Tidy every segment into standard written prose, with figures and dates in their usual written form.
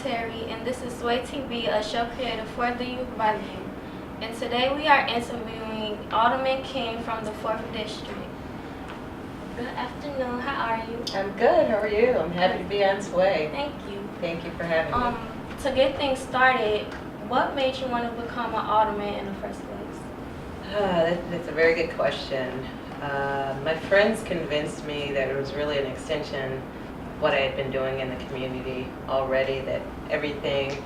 Terry, and this is Sway TV, a show created for the youth by the youth. And today we are interviewing Alderman King from the 4th District. Good afternoon, how are you? I'm good, how are you? I'm happy to be on Sway. Thank you. Thank you for having me. To get things started, what made you want to become an alderman in the first place? That's a very good question. My friends convinced me that it was really an extension of what I had been doing in the community already, that everything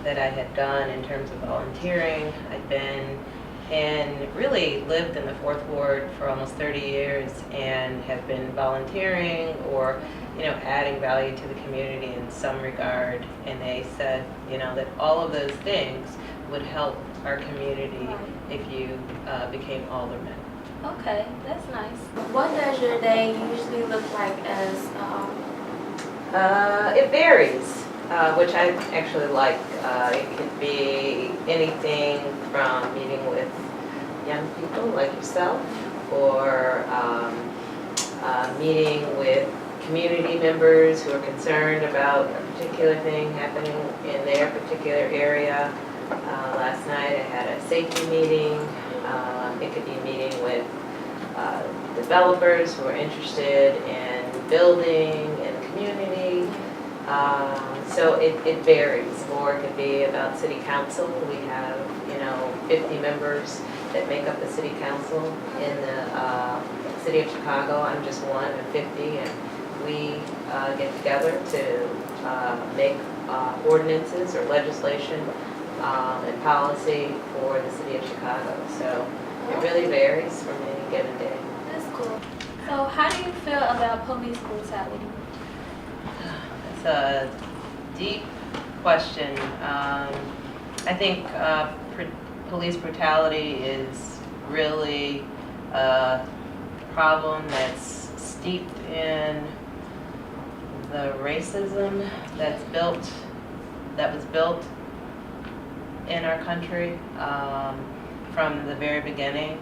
that I had done in terms of volunteering, I'd been and really lived in the 4th Ward for almost 30 years and have been volunteering or adding value to the community in some regard. And they said, that all of those things would help our community if you became alderman. Okay, that's nice. What does your day usually look like as It varies, which I actually like. It could be anything from meeting with young people like yourself, or meeting with community members who are concerned about a particular thing happening in their particular area. Last night I had a safety meeting. It could be meeting with developers who are interested in building in the community. So it varies. Or it could be about city council. We have 50 members that make up the city council in the city of Chicago. I'm just one of 50, and we get together to make ordinances or legislation and policy for the city of Chicago. So it really varies from any given day. That's cool. So how do you feel about police brutality? That's a deep question. I think police brutality is really a problem that's steeped in the racism that was built in our country from the very beginning.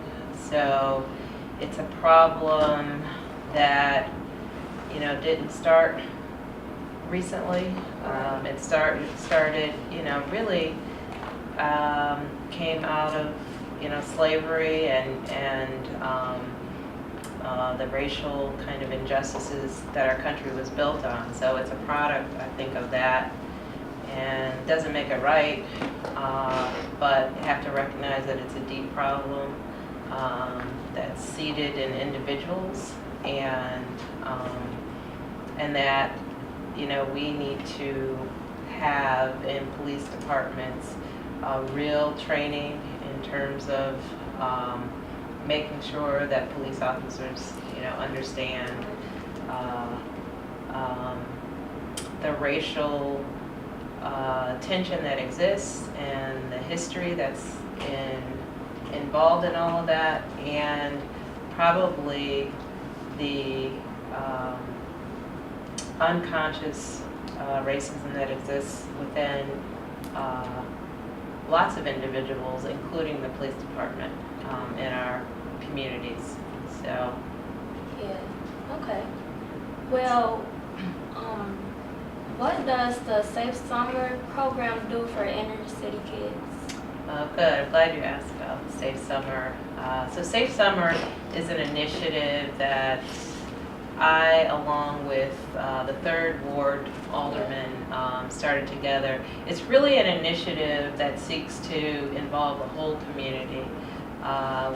So it's a problem that didn't start recently. It started really came out of slavery and the racial kind of injustices that our country was built on. So it's a product, I think, of that, and it doesn't make it right, but you have to recognize that it's a deep problem that's seated in individuals, and that we need to have in police departments real training in terms of making sure that police officers understand the racial tension that exists and the history that's involved in all of that, and probably the unconscious racism that exists within lots of individuals, including the police department in our communities. So yeah, okay. Well, what does the Safe Summer program do for inner city kids? Good. I'm glad you asked about Safe Summer. So Safe Summer is an initiative that I, along with the 3rd Ward Alderman, started together. It's really an initiative that seeks to involve the whole community.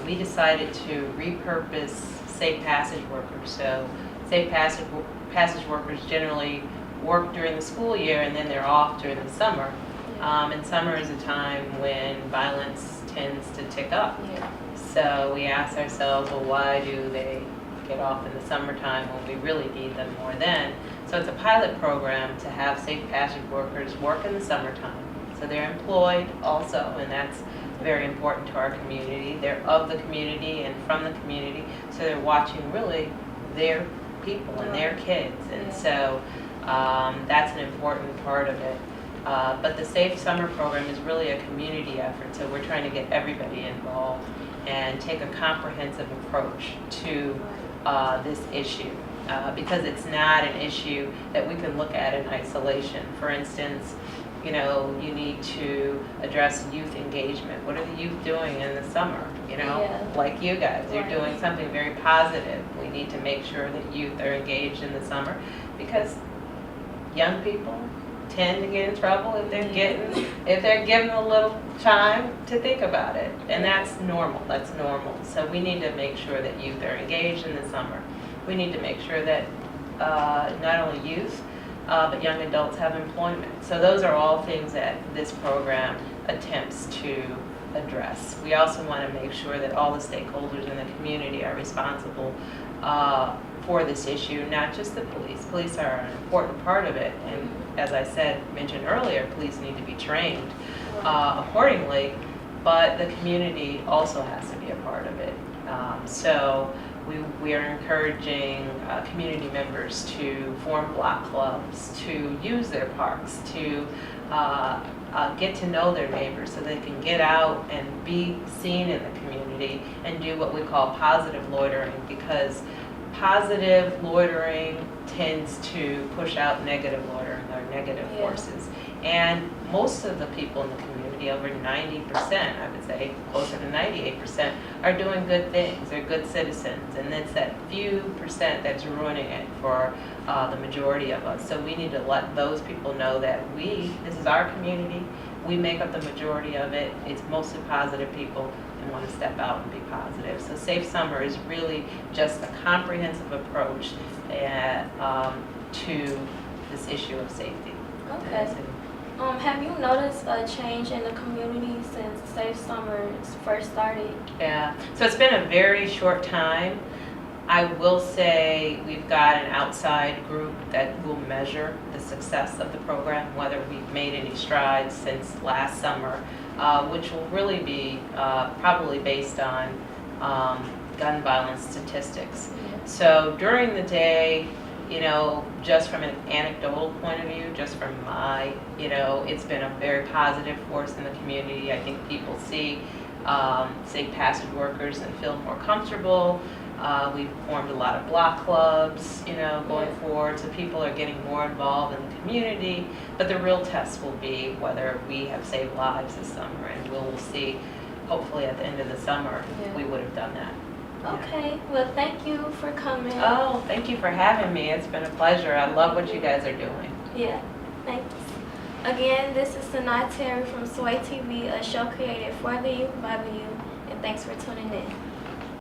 We decided to repurpose safe passage workers. So safe passage workers generally work during the school year, and then they're off during the summer. And summer is a time when violence tends to tick up. Yeah. So we asked ourselves, well, why do they get off in the summertime when we really need them more then? So it's a pilot program to have safe passage workers work in the summertime. So they're employed also, and that's very important to our community. They're of the community and from the community, so they're watching really their people and their kids. And so that's an important part of it. But the Safe Summer program is really a community effort, so we're trying to get everybody involved and take a comprehensive approach to this issue, because it's not an issue that we can look at in isolation. For instance, you know, you need to address youth engagement. What are the youth doing in the summer? You know, Yeah. like you guys, you're Right. doing something very positive. We need to make sure that youth are engaged in the summer because young people tend to get in trouble if they're given a little time to think about it, and that's normal. So we need to make sure that youth are engaged in the summer. We need to make sure that not only youth but young adults have employment. So those are all things that this program attempts to address. We also want to make sure that all the stakeholders in the community are responsible for this issue, not just the police. Police are an important part of it, and as I mentioned earlier, police need to be trained accordingly, but the community also has to be a part of it. So we are encouraging community members to form block clubs, to use their parks, to get to know their neighbors so they can get out and be seen in the community and do what we call positive loitering, because positive loitering tends to push out negative loitering or negative forces. And most of the people in the community, over 90%, I would say, closer to 98%, are doing good things. They're good citizens. And it's that few percent that's ruining it for the majority of us. So we need to let those people know that this is our community. We make up the majority of it. It's mostly positive people and want to step out and be positive. So Safe Summer is really just a comprehensive approach to this issue of safety. Okay. Have you noticed a change in the community since Safe Summer first started? Yeah, so it's been a very short time. I will say we've got an outside group that will measure the success of the program, whether we've made any strides since last summer, which will really be probably based on gun violence statistics. Yeah. So during the day, you know, just from an anecdotal point of view, just from my, you know, it's been a very positive force in the community. I think people see safe passage workers and feel more comfortable. We've formed a lot of block clubs, you know, going forward, so people are getting more involved in the community. But the real test will be whether we have saved lives this summer, and we'll see, hopefully at the end of the summer, we would have done that. Okay, well, thank you for coming. Oh, thank you for having me. It's been a pleasure. I love what you guys are doing. Yeah, thanks. Again, this is Sanaa Terry from Sway TV, a show created for the youth by the youth, and thanks for tuning in.